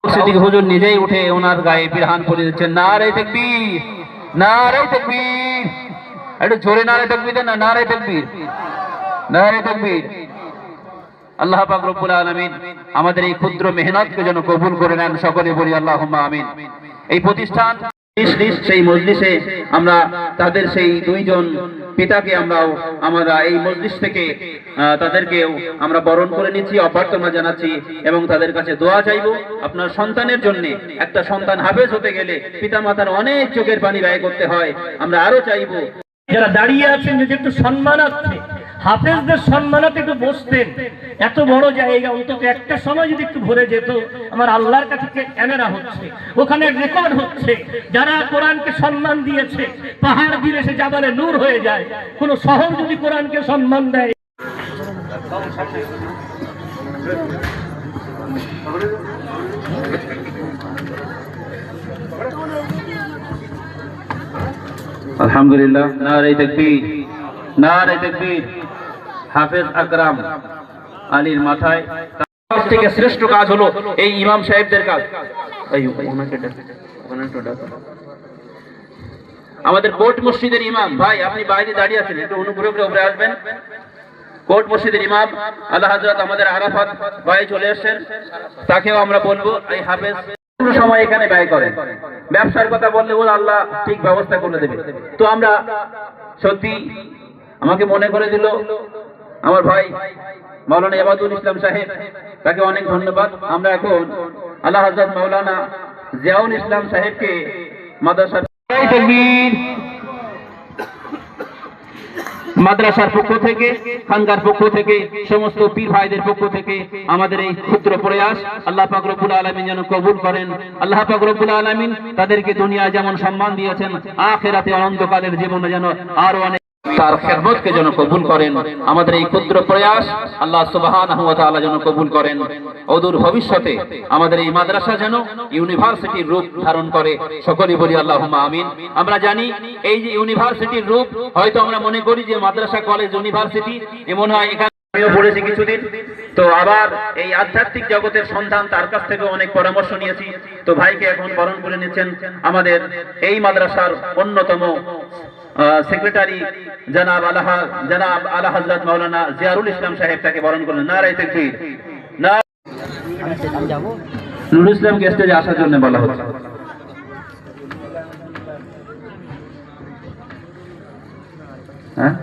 সিদ্দিক হুজুর নিজেই উঠে ওনার গায়ে বিরহান পরিয়ে দিচ্ছেন, নারে তাকবীর, নারে তাকবীর। একটু জোরে নারে তাকবীর দেন না, নারে তাকবীর, নারে তাকবীর। আল্লাহ পাক রব্বুল আলামিন আমাদের এই ক্ষুদ্র মেহনতকে যেন কবুল করে নেন, সকলে বলি আল্লাহুম্মা আমিন। এই প্রতিষ্ঠান সেই মজলিসে আমরা তাদের সেই দুইজন পিতাকে আমরা এই মজলিস থেকে তাদেরকেও আমরা বরণ করে নিচ্ছি, অভ্যর্থনা জানাচ্ছি এবং তাদের কাছে দোয়া চাইবো। আপনার সন্তানের জন্য, একটা সন্তান হাফেজ হতে গেলে পিতামাতার অনেক চোখের পানি ব্যয় করতে হয়। আমরা আরো চাইবো যারা দাঁড়িয়ে আছেন যদি একটু সম্মানার্থে হাফেজদের সম্মানার্থে একটু বসতেন। এত বড় জায়গা, অন্তত একটা সময় যদি একটু ভরে যেত। আমার আল্লাহর কাছে ক্যামেরা হচ্ছে, ওখানে রেকর্ড হচ্ছে। যারা কোরআনকে সম্মান দিয়েছে, পাহাড় দিয়ে সে জাবালে নূর হয়ে যায়। কোন শহর যদি কোরআনকে সম্মান দেয়, আলহামদুলিল্লাহ, নারে তাকবীর, নারে তাকবীর। হাফেজ আকরাম আলীর মাথায় থেকে শ্রেষ্ঠ কাজ হলো এই ইমাম সাহেবদের কাজ। আমাদের কোর্ট মসজিদের ইমাম ভাই, আপনি বাইরে দাঁড়িয়ে আছেন, একটু অনুগ্রহ করে উপরে আসবেন। কোর্ট মসজিদের ইমাম আল্লাহ হযরত আমাদের আরাফাত ভাই চলে এসেছেন, তাকেও আমরা বলবো এই হাফেজ সময় এখানে ব্যয় করেন। ব্যবসার কথা বললে বল আল্লাহ ঠিক ব্যবস্থা করে দেবে। তো আমরা সত্যি, আমাকে মনে করে দিল আমার ভাই মাওলানা ইবাদুল ইসলাম সাহেব, তাকে অনেক ধন্যবাদ। আমরা এখন আল্লাহ হযরত মাওলানা জিয়াউল ইসলাম সাহেবকে মাদ্রাসার পক্ষ থেকে, খানকার পক্ষ থেকে, সমস্ত পীর ভাইদের পক্ষ থেকে আমাদের এই ক্ষুদ্র প্রয়াস আল্লাহ পাক রব্বুল আলামিন যেন কবুল করেন। আল্লাহ পাক রব্বুল আলামিন তাদেরকে দুনিয়ায় যেমন সম্মান দিয়েছেন, আখিরাতে অনন্তকালের জীবনে যেন আরো অনেক তার খেদমতকে যেন কবুল করেন। আমাদের এই ক্ষুদ্র প্রয়াস আল্লাহ সুবহানাহু ওয়া তাআলা যেন কবুল করেন। অদূর ভবিষ্যতে আমাদের এই মাদ্রাসা যেন ইউনিভার্সিটির রূপ ধারণ করে, সকলেই বলি আল্লাহুম্মা আমিন। আমরা জানি এই যে ইউনিভার্সিটির রূপ, হয়তো আমরা মনে করি যে মাদ্রাসা কলেজ ইউনিভার্সিটি, এমন হয় এখানে আমিও পড়েছি কিছুদিন। তো আবার এই আধ্যাত্মিক জগতের সন্ধান, তার কাছ থেকে অনেক পরামর্শ নিয়েছি। তো ভাইকে এখন বরণ করে নিচ্ছেন আমাদের এই মাদ্রাসার অন্যতম সেক্রেটারি জনাব আলা হযরত মাওলানা জিয়াউল ইসলাম সাহেব, তাকে বরণ করলেন। নারে তাকবীর, নুরুল ইসলামকে স্টেজে আসার জন্য বলা হচ্ছে। হ্যাঁ।